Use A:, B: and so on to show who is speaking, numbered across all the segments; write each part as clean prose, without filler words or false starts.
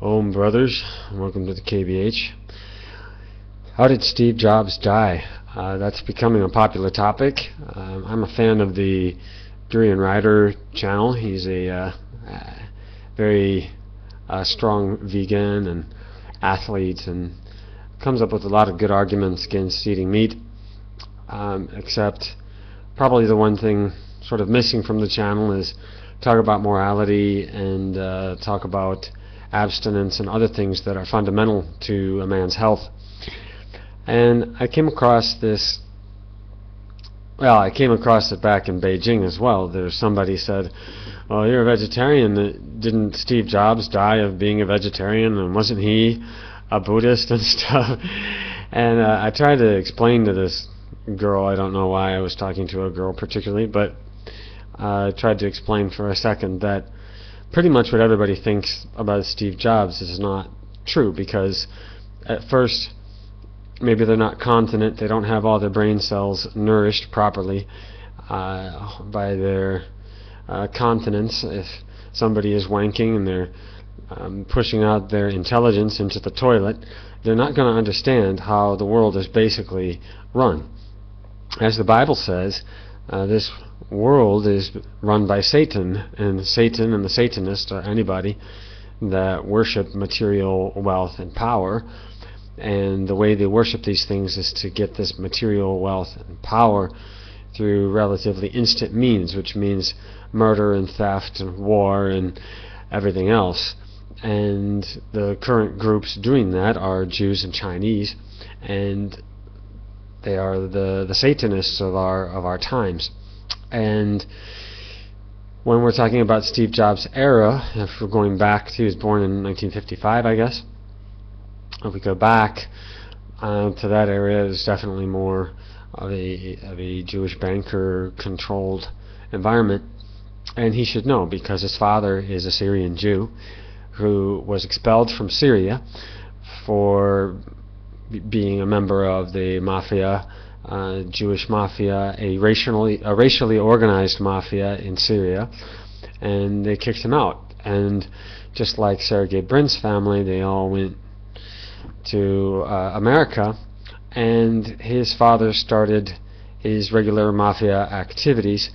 A: Om brothers, welcome to the KBH. How did Steve Jobs die? That's becoming a popular topic. I'm a fan of the Durian Rider channel. He's a very strong vegan and athlete, and comes up with a lot of good arguments against eating meat, except probably the one thing sort of missing from the channel is talk about morality and talk about abstinence and other things that are fundamental to a man's health. And I came across this, well, I came across it back in Beijing as well. There's somebody said, well, you're a vegetarian. Didn't Steve Jobs die of being a vegetarian, and wasn't he a Buddhist and stuff? And I tried to explain to this girl, I don't know why I was talking to a girl particularly, but I tried to explain for a second that pretty much what everybody thinks about Steve Jobs is not true, because at first maybe they're not continent, they don't have all their brain cells nourished properly by their continence. If somebody is wanking and they're pushing out their intelligence into the toilet, they're not going to understand how the world is basically run. As the Bible says, this world is run by Satan, and Satan and the Satanists are anybody that worship material wealth and power. And the way they worship these things is to get this material wealth and power through relatively instant means, which means murder and theft and war and everything else. And the current groups doing that are Jews and Chinese, and they are the Satanists of our times. And when we're talking about Steve Jobs' era, if we're going back to, he was born in 1955, I guess. If we go back to that area, it's definitely more of a Jewish banker-controlled environment. And he should know, because his father is a Syrian Jew who was expelled from Syria for being a member of the mafia, Jewish mafia, a racially organized mafia in Syria, and they kicked him out. And just like Sergey Brin's family, they all went to America, and his father started his regular mafia activities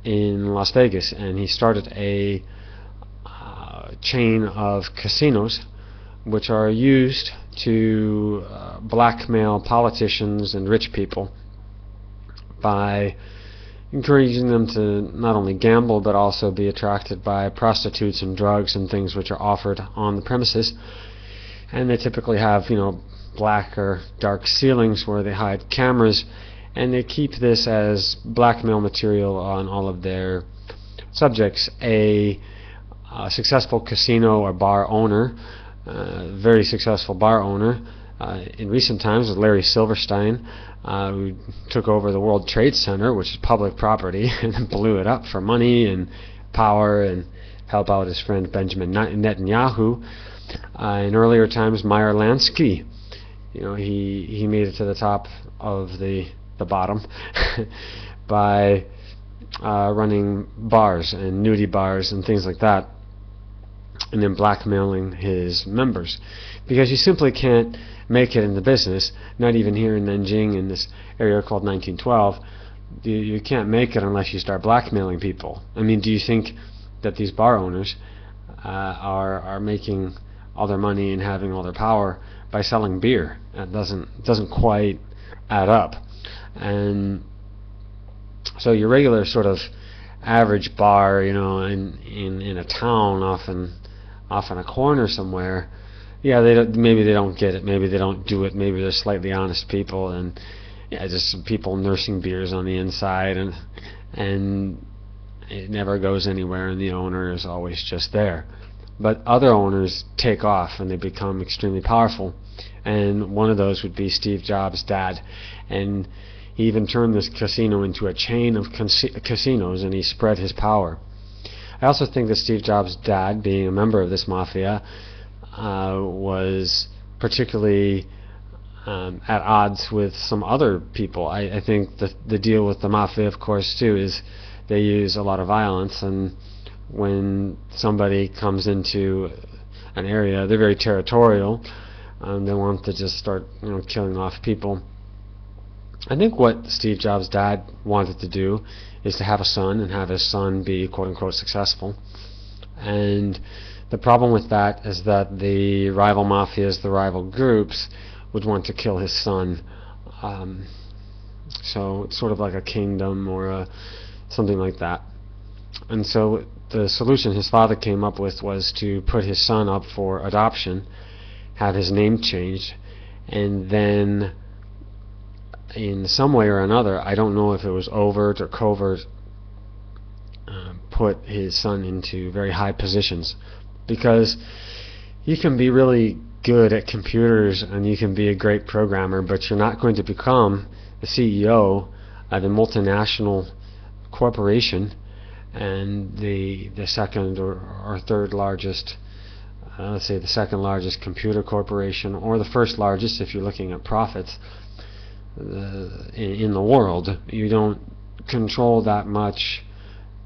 A: in Las Vegas, and he started a chain of casinos which are used to blackmail politicians and rich people by encouraging them to not only gamble but also be attracted by prostitutes and drugs and things which are offered on the premises. And they typically have, black or dark ceilings where they hide cameras, and they keep this as blackmail material on all of their subjects. A successful casino or bar owner, very successful bar owner in recent times was Larry Silverstein, who took over the World Trade Center, which is public property, and blew it up for money and power and help out his friend Benjamin Netanyahu. In earlier times, Meyer Lansky, he made it to the top of the bottom by running bars and nudie bars and things like that, and then blackmailing his members, because you simply can't make it in the business, not even here in Nanjing in this area called 1912. You can't make it unless you start blackmailing people. I mean, do you think that these bar owners are making all their money and having all their power by selling beer? That doesn't quite add up. And so your regular sort of average bar, in a town off in a corner somewhere, yeah, maybe they don't get it, maybe they don't do it, maybe they're slightly honest people, and just people nursing beers on the inside, and it never goes anywhere, and the owner is always just there. But other owners take off and they become extremely powerful, and one of those would be Steve Jobs' dad. And he even turned this casino into a chain of casinos, and he spread his power. I also think that Steve Jobs' dad, being a member of this mafia, was particularly at odds with some other people. I think the deal with the mafia, of course, too, is they use a lot of violence, and when somebody comes into an area. They're very territorial. They want to just start, killing off people. I think what Steve Jobs' dad wanted to do is to have a son and have his son be quote-unquote successful. And the problem with that is that the rival mafias, the rival groups, would want to kill his son. So it's sort of like a kingdom or something like that. And so the solution his father came up with was to put his son up for adoption, have his name changed, and then in some way or another, I don't know if it was overt or covert, put his son into very high positions. Because you can be really good at computers and you can be a great programmer, but you're not going to become the CEO of a multinational corporation and the second or third largest, let's say the second largest computer corporation, or the first largest if you're looking at profits in the world. You don't control that much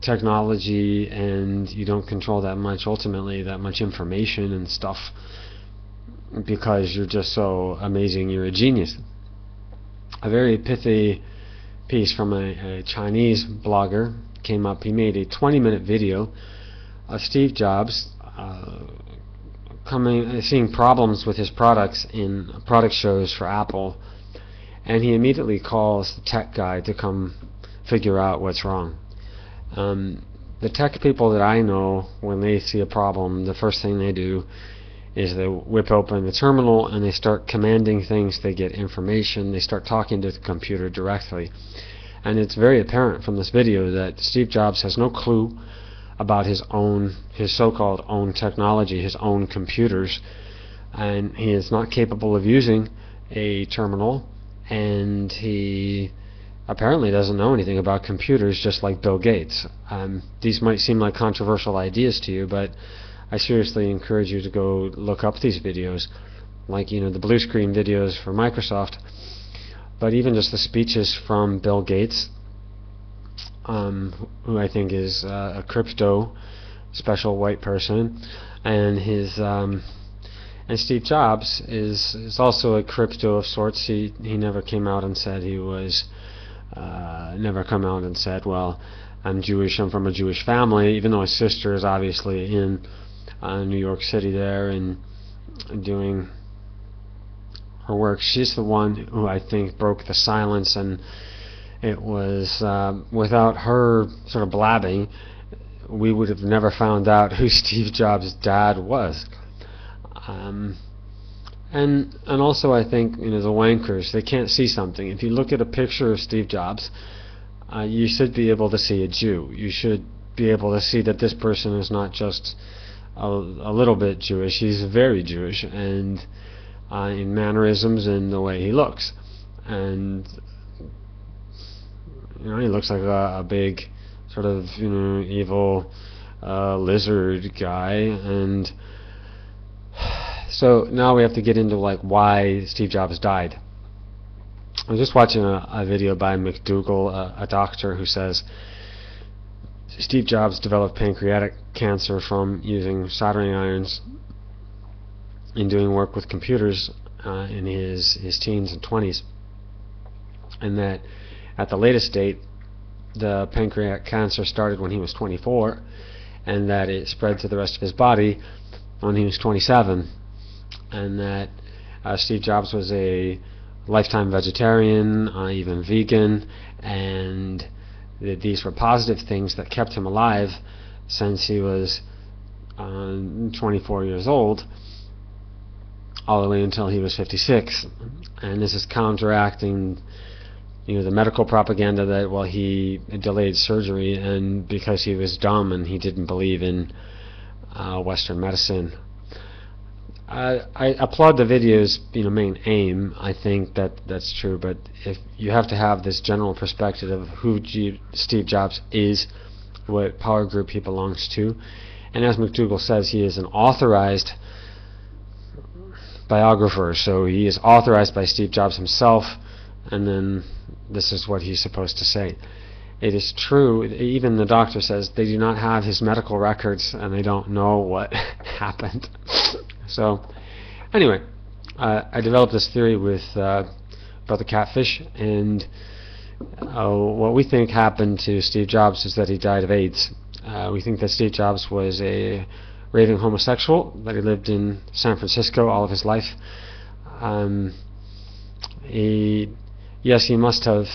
A: technology, and you don't control that much, ultimately, that much information and stuff, because you're just so amazing, you're a genius. A very pithy piece from a Chinese blogger came up. He made a 20-minute video of Steve Jobs seeing problems with his products in product shows for Apple, and he immediately calls the tech guy to come figure out what's wrong. The tech people that I know, when they see a problem, the first thing they do is they whip open the terminal and they start commanding things. They get information. They start talking to the computer directly. And it's very apparent from this video that Steve Jobs has no clue about his so-called own technology, his own computers, and he is not capable of using a terminal, and he apparently doesn't know anything about computers, just like Bill Gates. These might seem like controversial ideas to you, but I seriously encourage you to go look up these videos, like the blue screen videos for Microsoft, but even just the speeches from Bill Gates, who I think is a crypto special white person, and and Steve Jobs is also a crypto of sorts. He never came out and said he was never come out and said, well, I'm Jewish, I'm from a Jewish family, even though his sister is obviously in New York City there and doing her work. She's the one who I think broke the silence, and it was without her sort of blabbing, we would have never found out who Steve Jobs' dad was. And also I think the wankers, they can't see something. If you look at a picture of Steve Jobs, you should be able to see a Jew. You should be able to see that this person is not just a little bit Jewish. He's very Jewish, and in mannerisms and the way he looks. And he looks like a big sort of evil lizard guy. And so now we have to get into why Steve Jobs died. I was just watching a video by McDougall, a doctor, who says Steve Jobs developed pancreatic cancer from using soldering irons and doing work with computers in his teens and 20s, and that at the latest date the pancreatic cancer started when he was 24, and that it spread to the rest of his body when he was 27, and that Steve Jobs was a lifetime vegetarian, even vegan, and that these were positive things that kept him alive since he was 24 years old, all the way until he was 56. And this is counteracting the medical propaganda that, well, he delayed surgery and because he was dumb and he didn't believe in Western medicine. I applaud the video's main aim. I think that's true, but if you have to have this general perspective of who Steve Jobs is, what power group he belongs to, and as McDougall says, he is an authorized biographer, so he is authorized by Steve Jobs himself, and then this is what he's supposed to say. It is true, even the doctor says they do not have his medical records and they don't know what happened. So anyway, I developed this theory with about the catfish, and what we think happened to Steve Jobs is that he died of AIDS. We think that Steve Jobs was a raving homosexual, that he lived in San Francisco all of his life. Yes, he must have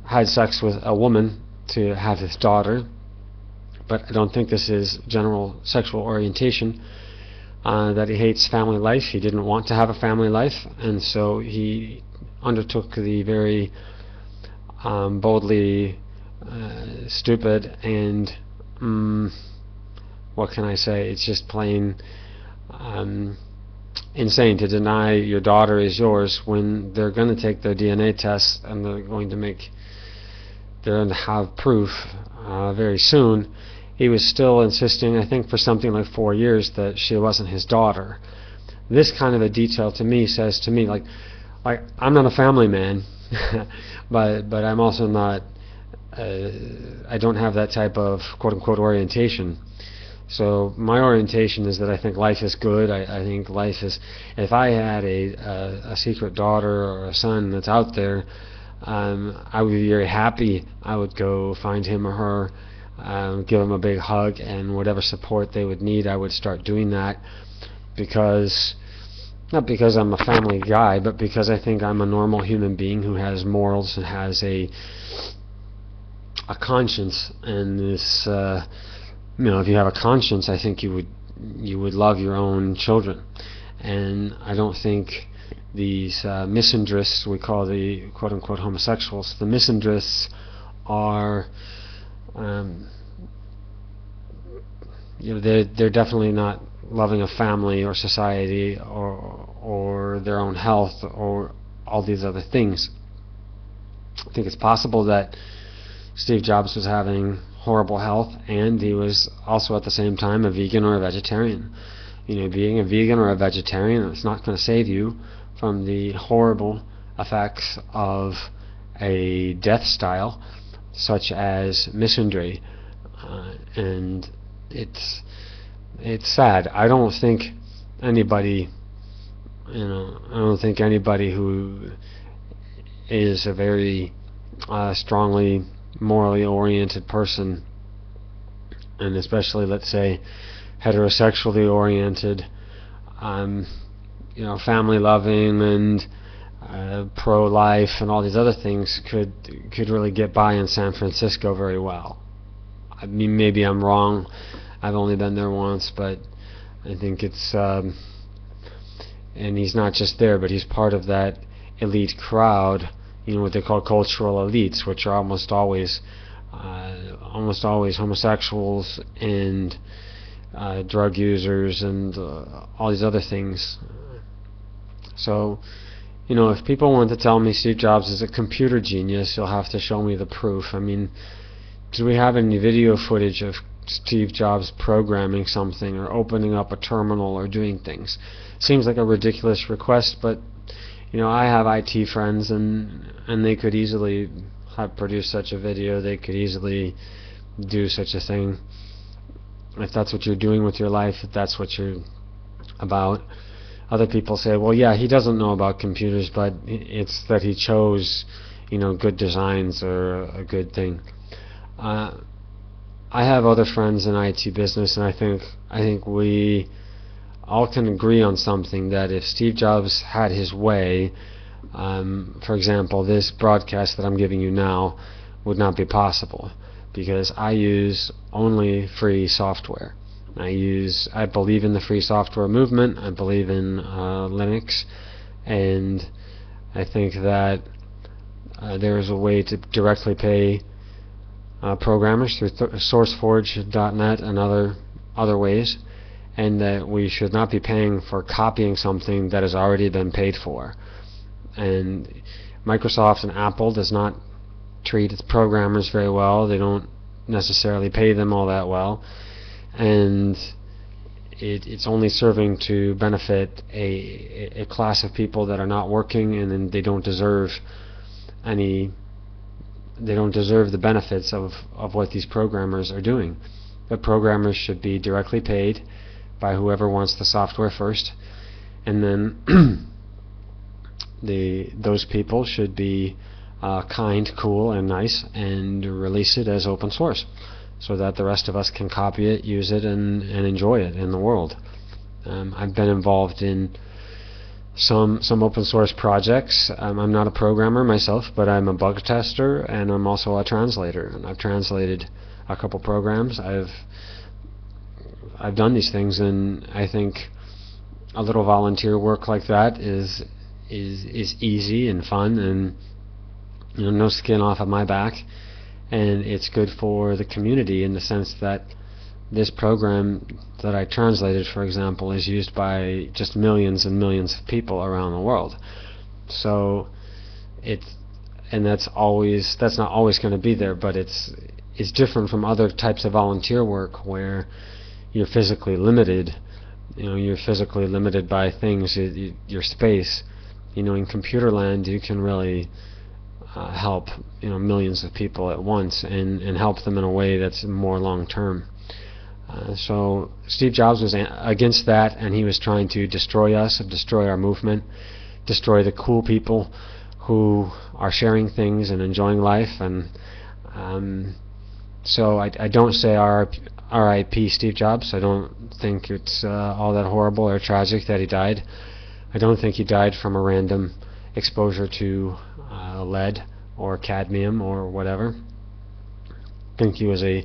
A: had sex with a woman to have his daughter, but I don't think this is general sexual orientation. That he hates family life. He didn't want to have a family life, and so he undertook the very boldly stupid and what can I say, it's just plain insane to deny your daughter is yours when they're going to take their DNA test and they're going to have proof very soon. He was still insisting, I think for something like 4 years, that she wasn't his daughter. This kind of a detail to me says to me, like I'm not a family man, but I'm also not, I don't have that type of quote-unquote orientation. So my orientation is that I think life is good. I think life is, if I had a secret daughter or a son that's out there, I would be very happy. I would go find him or her, give them a big hug, and whatever support they would need, I would start doing that, because not because I'm a family guy, but because I think I'm a normal human being who has morals and has a conscience. And this, if you have a conscience, I think you would love your own children. And I don't think these misandrists, we call the quote-unquote homosexuals, the misandrists are they're definitely not loving a family or society or their own health or all these other things. I think it's possible that Steve Jobs was having horrible health, and he was also at the same time a vegan or a vegetarian. Being a vegan or a vegetarian, it's not going to save you from the horrible effects of a death style such as misandry, and it's sad. I don't think anybody who is a very strongly morally oriented person, and especially, let's say, heterosexually oriented, family loving and pro-life and all these other things could really get by in San Francisco very well. I mean, maybe I'm wrong. I've only been there once, but I think it's and he's not just there, but he's part of that elite crowd, what they call cultural elites, which are almost always homosexuals and drug users and all these other things. So, if people want to tell me Steve Jobs is a computer genius, you'll have to show me the proof. I mean, do we have any video footage of Steve Jobs programming something or opening up a terminal or doing things? Seems like a ridiculous request, but I have IT friends, and they could easily have produced such a video. They could easily do such a thing if that's what you're doing with your life, if that's what you're about. Other people say, well, yeah, he doesn't know about computers, but it's that he chose, good designs or a good thing. I have other friends in IT business, and I think we all can agree on something, that if Steve Jobs had his way, for example, this broadcast that I'm giving you now would not be possible, because I use only free software. I believe in the free software movement. I believe in Linux, and I think that there is a way to directly pay programmers through SourceForge.net and other ways, and that we should not be paying for copying something that has already been paid for. And Microsoft and Apple does not treat its programmers very well. They don't necessarily pay them all that well, and it's only serving to benefit a class of people that are not working, and then they don't deserve the benefits of what these programmers are doing. But programmers should be directly paid by whoever wants the software first, and then those people should be kind, cool, and nice, and release it as open source, so that the rest of us can copy it, use it, and enjoy it in the world. I've been involved in some open source projects. I'm not a programmer myself, but I'm a bug tester, and I'm also a translator, and I've translated a couple programs. I've done these things, and I think a little volunteer work like that is easy and fun, and no skin off of my back, and it's good for the community in the sense that this program that I translated, for example, is used by just millions and millions of people around the world. So that's not always going to be there, but it's different from other types of volunteer work where you're physically limited. You're physically limited by things, your space. In computer land, you can really help millions of people at once, and help them in a way that's more long term. So Steve Jobs was against that, and he was trying to destroy us, destroy our movement, destroy the cool people who are sharing things and enjoying life. And so I don't say R.I.P. Steve Jobs. I don't think it's all that horrible or tragic that he died. I don't think he died from a random exposure to lead or cadmium or whatever. I think he was a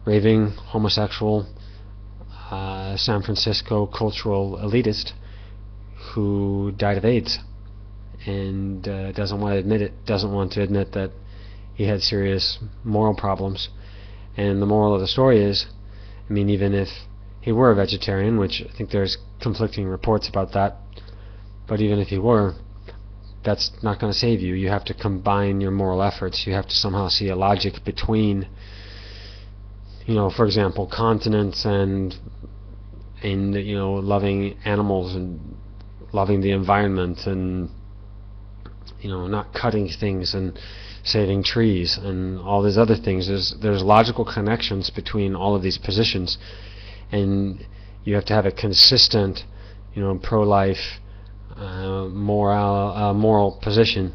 A: raving homosexual San Francisco cultural elitist who died of AIDS, and doesn't want to admit that he had serious moral problems. And the moral of the story is, even if he were a vegetarian, which I think there's conflicting reports about that, but even if he were, that's not going to save you. You have to combine your moral efforts. You have to somehow see a logic between, for example, continence and loving animals and loving the environment, and not cutting things and saving trees and all these other things. There's logical connections between all of these positions, and you have to have a consistent, pro-life, moral position,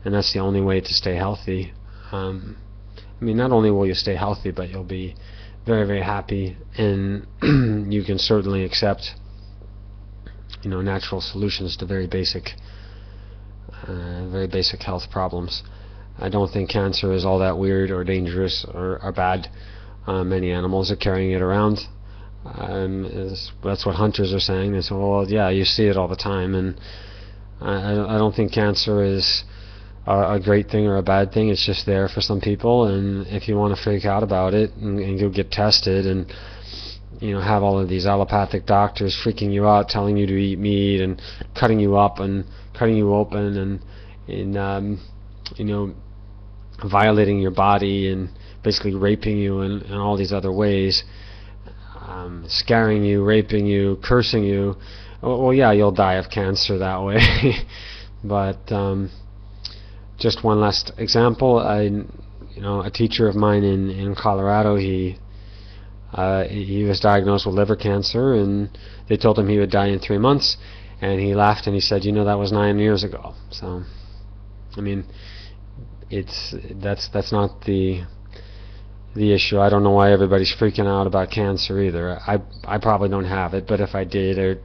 A: and that's the only way to stay healthy. Not only will you stay healthy, but you'll be very, very happy, and you can certainly accept natural solutions to very basic health problems. I don't think cancer is all that weird or dangerous or bad. Many animals are carrying it around. That's what hunters are saying. They say, well, yeah, you see it all the time, and I don't think cancer is a great thing or a bad thing. It's just there for some people, and if you want to freak out about it and go get tested and have all of these allopathic doctors freaking you out, telling you to eat meat and cutting you up and cutting you open and violating your body and basically raping you in all these other ways, scaring you, raping you, cursing you, well, yeah, you'll die of cancer that way. But just one last example. A teacher of mine in Colorado, he was diagnosed with liver cancer, and they told him he would die in 3 months, and he laughed and he said, that was 9 years ago. So, that's not the issue. I don't know why everybody's freaking out about cancer either. I probably don't have it, but if I did, or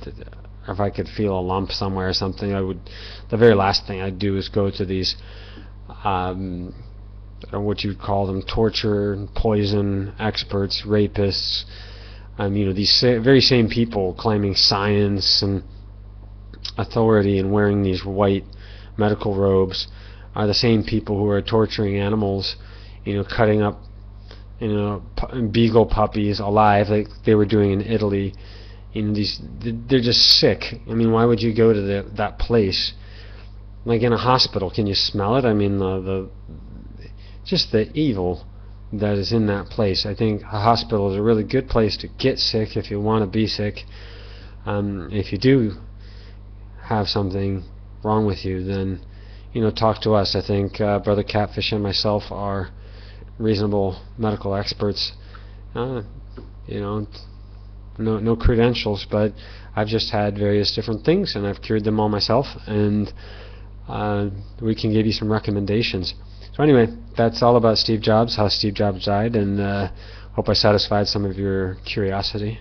A: if I could feel a lump somewhere or something, the very last thing I'd do is go to these what you'd call them, torture, poison experts, rapists. These very same people claiming science and authority and wearing these white medical robes are the same people who are torturing animals, cutting up, beagle puppies alive like they were doing in Italy. They're just sick. Why would you go to that place? Like in a hospital, can you smell it? Just the evil that is in that place. I think a hospital is a really good place to get sick if you want to be sick. If you do have something wrong with you, then talk to us. I think Brother Catfish and myself are reasonable medical experts. no credentials, but I've just had various different things, and I've cured them all myself, and we can give you some recommendations. So anyway, that's all about Steve Jobs, how Steve Jobs died, and hope I satisfied some of your curiosity.